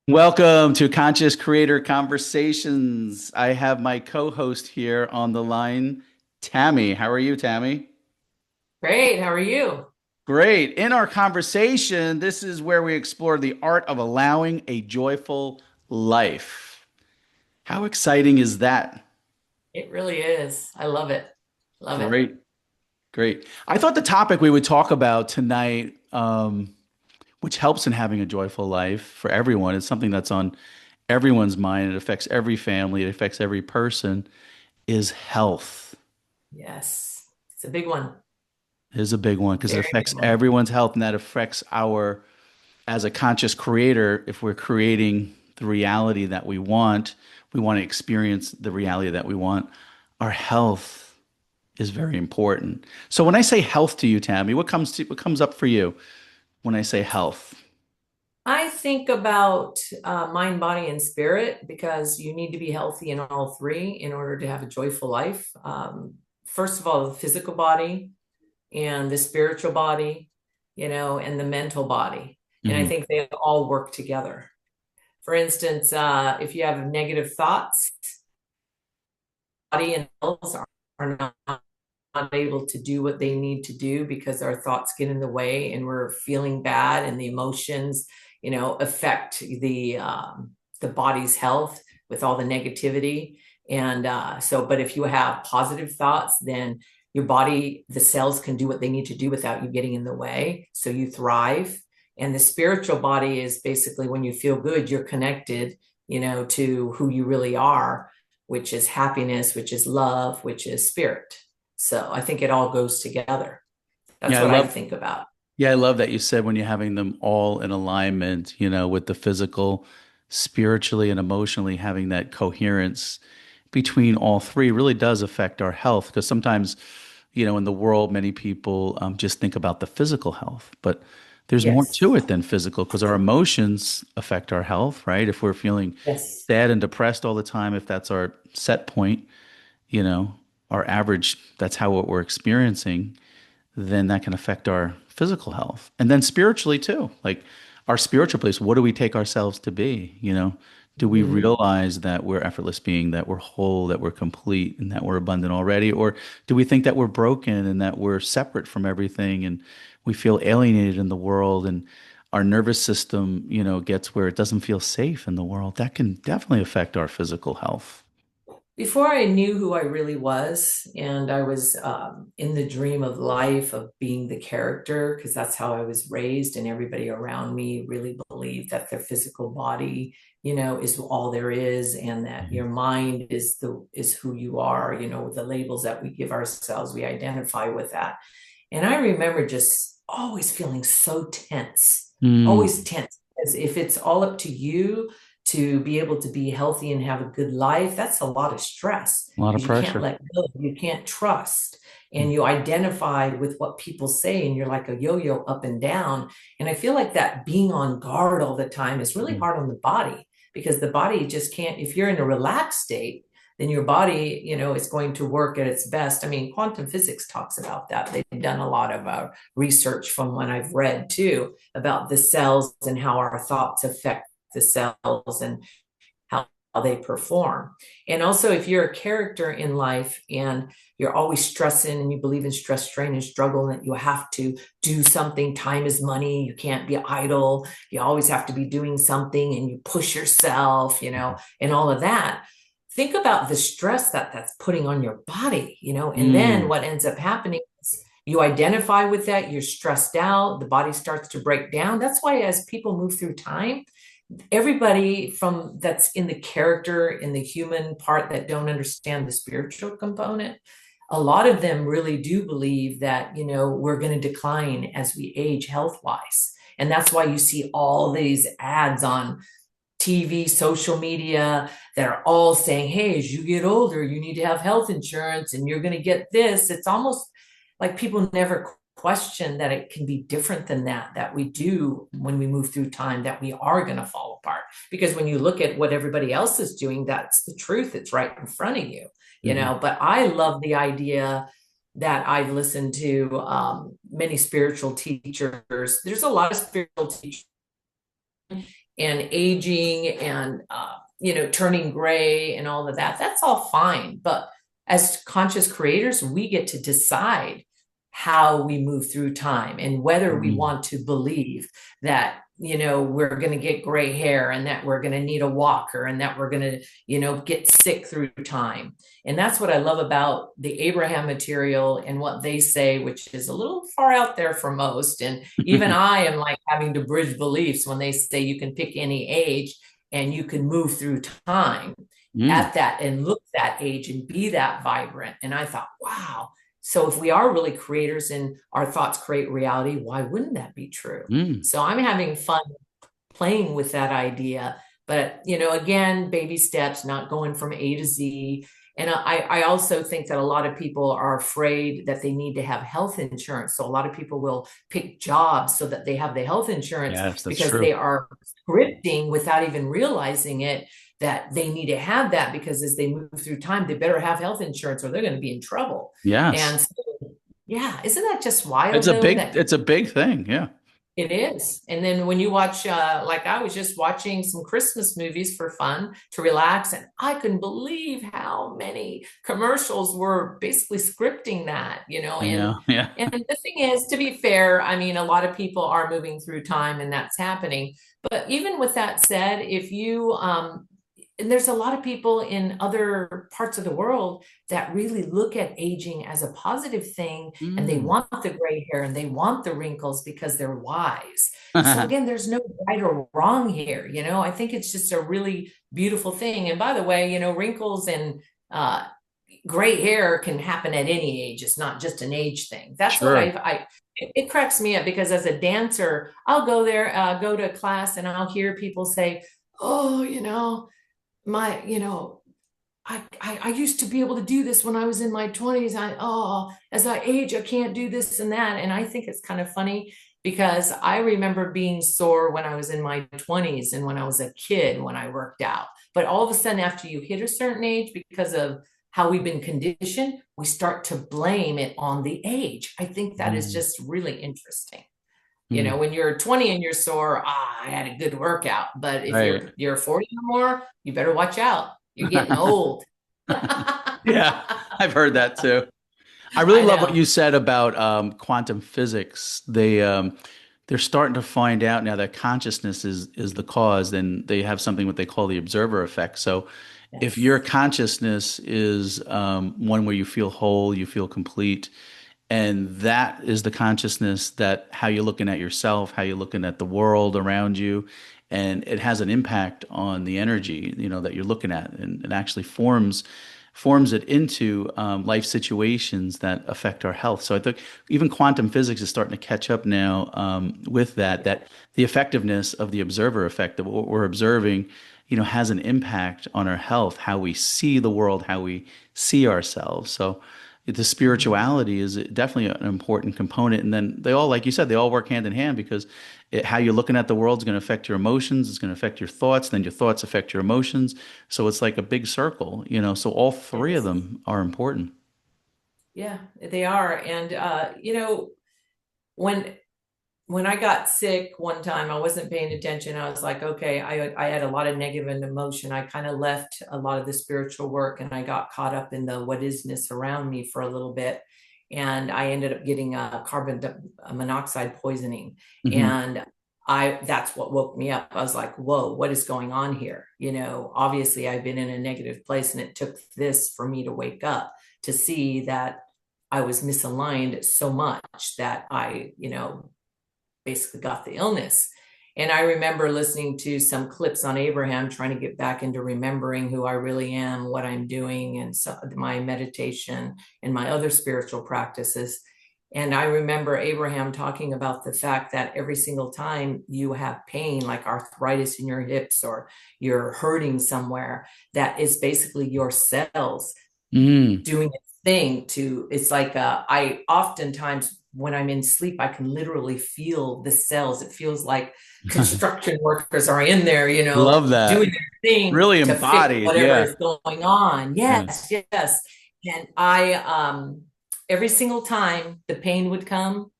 Welcome to Conscious Creator Conversations. I have my co-host here on the line, Tammy. How are you, Tammy? Great. How are you? Great. In our conversation, this is where we explore the art of allowing a joyful life. How exciting is that? It really is. I love it. Love it. Great, great. I thought the topic we would talk about tonight, which helps in having a joyful life for everyone, is something that's on everyone's mind. It affects every family, it affects every person, is health. Yes. It's a big one. Is a big one because it Very big affects one. everyone's health and that affects our, as a conscious creator, if we're creating the reality that we want to experience the reality that we want, our health is very important. So when I say health to you, Tammy, what comes up for you when I say health? I think about mind, body, and spirit because you need to be healthy in all three in order to have a joyful life. First of all, the physical body and the spiritual body, and the mental body. And I Hmm. think they all work together. For instance, if you have negative thoughts, body and cells are not able to do what they need to do because our thoughts get in the way and we're feeling bad, and the emotions affect the body's health with all the negativity. And but if you have positive thoughts, then your body, the cells can do what they need to do without you getting in the way, so you thrive. And the spiritual body is basically when you feel good, you're connected to who you really are, which is happiness, which is love, which is spirit. So I think it all goes together. Yeah, That's I what I love think about. yeah, I love that you said when you're having them all in alignment, with the physical, spiritually and emotionally having that coherence between all three really does affect our health because sometimes, in the world, many people just think about the physical health, but there's more Yes. to it than physical because our emotions affect our health, right? If we're feeling Yes. sad and depressed all the time, if that's our set point, you know, our average, that's how what we're experiencing, then that can affect our physical health. And then spiritually too. Like our spiritual place, what do we take ourselves to be? Do we Mm-hmm. realize that we're effortless being, that we're whole, that we're complete, and that we're abundant already? Or do we think that we're broken and that we're separate from everything and we feel alienated in the world and our nervous system, gets where it doesn't feel safe in the world? That can definitely affect our physical health. Before I knew who I really was, and I was in the dream of life of being the character, because that's how I was raised, and everybody around me really believed that their physical body, is all there is, and that your mind is who you are. The labels that we give ourselves, we identify with that. And I remember just always feeling so tense, always Mm, tense. As if it's all up to you to be able to be healthy and have a good life, that's a lot of stress a lot of because you can't pressure. let go, you can't trust, Mm, and you identify with what people say, and you're like a yo-yo up and down. And I feel like that being on guard all the time is really mm, hard on the body because the body just can't, if you're in a relaxed state, then your body, is going to work at its best. I mean, quantum physics talks about that. They've done a lot of research from what I've read too about the cells and how our thoughts affect the cells and how they perform. And also, if you're a character in life and you're always stressing and you believe in stress, strain, and struggle, and that you have to do something, time is money, you can't be idle, you always have to be doing something and you push yourself, and all of that. Think about the stress that that's putting on your body, and then mm. what ends up happening is you identify with that, you're stressed out, the body starts to break down. That's why as people move through time, everybody from that's in the character, in the human part, that don't understand the spiritual component, a lot of them really do believe that we're going to decline as we age health wise. And that's why you see all these ads on TV, social media, that are all saying, hey, as you get older, you need to have health insurance and you're going to get this. It's almost like people never question that it can be different than that, that we do when we move through time, that we are going to fall apart. Because when you look at what everybody else is doing, that's the truth. It's right in front of you. Mhm. But I love the idea that I've listened to many spiritual teachers. There's a lot of spiritual teachers and aging and turning gray and all of that. That's all fine. But as conscious creators, we get to decide how we move through time and whether we Mm. want to believe that we're going to get gray hair and that we're going to need a walker and that we're going to get sick through time. And that's what I love about the Abraham material and what they say, which is a little far out there for most. And even I am like having to bridge beliefs when they say you can pick any age and you can move through time Mm. at that and look that age and be that vibrant. And I thought, wow. So if we are really creators and our thoughts create reality, why wouldn't that be true? Mm. So I'm having fun playing with that idea. But, again, baby steps, not going from A to Z. And I also think that a lot of people are afraid that they need to have health insurance. So a lot of people will pick jobs so that they have the health insurance Yes, that's because true. they are scripting without even realizing it that they need to have that because as they move through time, they better have health insurance or they're going to be in trouble. Yes. And so, yeah, isn't that just wild though that It's a big thing. Yeah. it is. And then when you watch, like I was just watching some Christmas movies for fun to relax, and I couldn't believe how many commercials were basically scripting that, I know. Yeah. and the thing is, to be fair, I mean, a lot of people are moving through time and that's happening. But even with that said, if you and there's a lot of people in other parts of the world that really look at aging as a positive thing and they Mm. want the gray hair and they want the wrinkles because they're wise. So again, there's no right or wrong here. I think it's just a really beautiful thing. And by the way, wrinkles and uh, gray hair can happen at any age. It's not just an age thing. That's what Sure. it cracks me up because as a dancer, I'll go there, go to class, and I'll hear people say, "Oh, my, I used to be able to do this when I was in my 20s. As I age, I can't do this and that." And I think it's kind of funny because I remember being sore when I was in my 20s and when I was a kid when I worked out. But all of a sudden, after you hit a certain age, because of how we've been conditioned, we start to blame it on the age. I think that is Mm. just really interesting. Mm. When you're 20 and you're sore, I had a good workout. But if Right. you're 40 or more, you better watch out. You're getting old. Yeah, I've heard that too. I really I love what know. you said about quantum physics. They're starting to find out now that consciousness is the cause. Then they have something what they call the observer effect. So, if your Yes. consciousness is one where you feel whole, you feel complete, and that is the consciousness that how you're looking at yourself, how you're looking at the world around you, and it has an impact on the energy, that you're looking at, and it actually forms it into life situations that affect our health. So I think even quantum physics is starting to catch up now with that the effectiveness of the observer effect of what we're observing, has an impact on our health, how we see the world, how we see ourselves. So the Mhm. spirituality is definitely an important component. And then they all, like you said, they all work hand in hand because how you're looking at the world is going to affect your emotions. It's going to affect your thoughts. Then your thoughts affect your emotions. So it's like a big circle, So all three of Yes. them are important. Yeah, they are. And when when I got sick one time, I wasn't paying attention. I was like, okay, I had a lot of negative emotion. I kind of left a lot of the spiritual work and I got caught up in the what isness around me for a little bit. And I ended up getting a monoxide poisoning. Hmm. And that's what woke me up. I was like, whoa, what is going on here? Obviously I've been in a negative place and it took this for me to wake up to see that I was misaligned so much that I, basically got the illness. And I remember listening to some clips on Abraham, trying to get back into remembering who I really am, what I'm doing, and so my meditation and my other spiritual practices. And I remember Abraham talking about the fact that every single time you have pain, like arthritis in your hips or you're hurting somewhere, that is basically your cells Mm. doing its thing to it's like I oftentimes when I'm in sleep I can literally feel the cells. It feels like construction workers are in there, Love that. doing their thing Really to fix embodied. whatever Yeah. is going on. Yes. Yes. And I every single time the pain would come,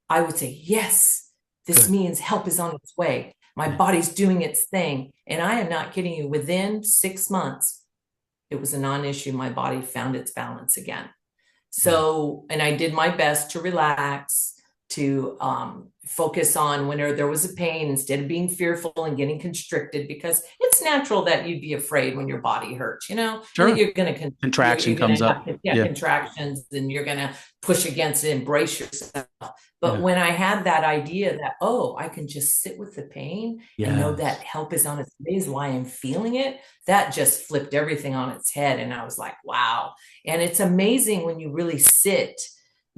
I would say, yes, this Good. means help is on its way. My body's doing its thing. And I am not kidding you. Within 6 months, it was a non-issue. My body found its balance again. Yeah. So, and I did my best to relax, to focus on whenever there was a pain instead of being fearful and getting constricted, because it's natural that you'd be afraid when your body hurts, and that Sure. Contraction you're comes going to up. have Yeah. contractions, and you're going to push against it and brace yourself. But Yeah. when I had that idea that, oh, I can just sit with the pain and know that Yes. help is on its way, is why I'm feeling it, that just flipped everything on its head. And I was like, wow. And it's amazing when you really sit.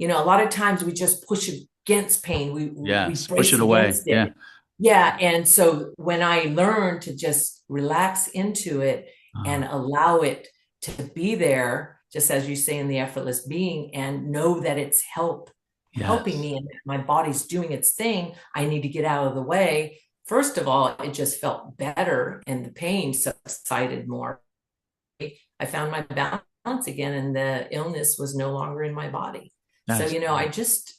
A lot of times we just push against pain. We Yes. Push brace it away. against Yeah. it. Yeah. And so when I learned to just relax into it and Uh, allow it to be there, just as you say in the effortless being, and know that it's helping yes. me and my body's doing its thing, I need to get out of the way. First of all, it just felt better and the pain subsided more. I found my balance again, and the illness was no longer in my body. So, That's great.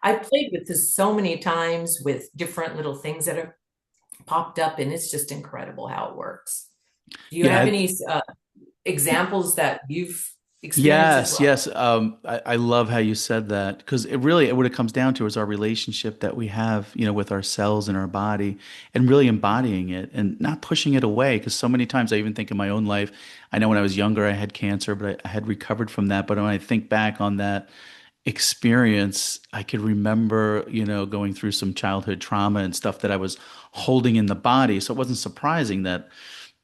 I played with this so many times with different little things that have popped up, and it's just incredible how it works. Do you have Yeah. any examples that you've experienced as Yes, well? yes. I love how you said that because what it comes down to is our relationship that we have, with our cells and our body, and really embodying it and not pushing it away. Because so many times I even think in my own life, I know when I was younger I had cancer, but I had recovered from that. But when I think back on that experience, I could remember, going through some childhood trauma and stuff that I was holding in the body. So it wasn't surprising that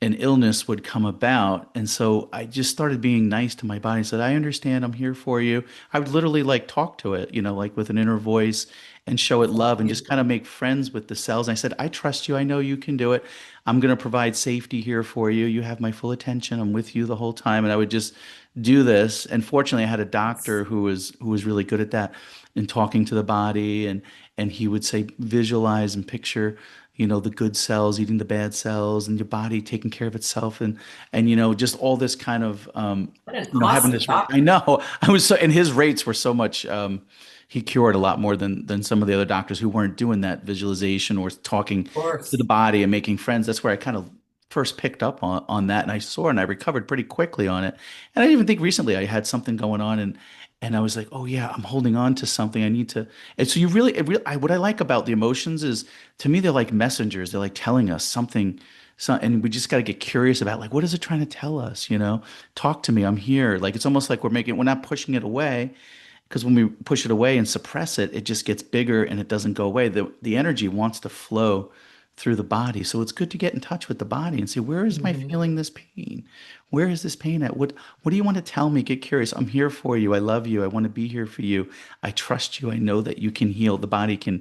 an illness would come about. And so I just started being nice to my body and said, I understand, I'm here for you. I would literally like talk to it, like with an inner voice and show it Oh, love and just beautiful. kind of make friends with the cells. And I said, I trust you. I know you can do it. I'm going to provide safety here for you. You have my full attention. I'm with you the whole time. And I would just do this. And fortunately, I had a doctor who was really good at that in talking to the body, and he would say visualize and picture the good cells eating the bad cells and your body taking care of itself, and just all this kind of What an having awesome this I doctor. know. I was so, and his rates were so much, he cured a lot more than some of the other doctors who weren't doing that visualization or talking Of to the course. body and making friends. That's where I kind of first picked up on that, and I saw and I recovered pretty quickly on it. And I even think recently I had something going on, and I was like, oh yeah, I'm holding on to something. I need to. And so what I like about the emotions is, to me, they're like messengers. They're like telling us something. So, and we just got to get curious about, like, what is it trying to tell us? Talk to me. I'm here. Like, it's almost like we're not pushing it away, because when we push it away and suppress it, it just gets bigger and it doesn't go away. The energy wants to flow through the body. So it's good to get in touch with the body and say, where is my Mhm. feeling this pain? Where is this pain at? What do you want to tell me? Get curious. I'm here for you. I love you. I want to be here for you. I trust you. I know that you can heal. The body can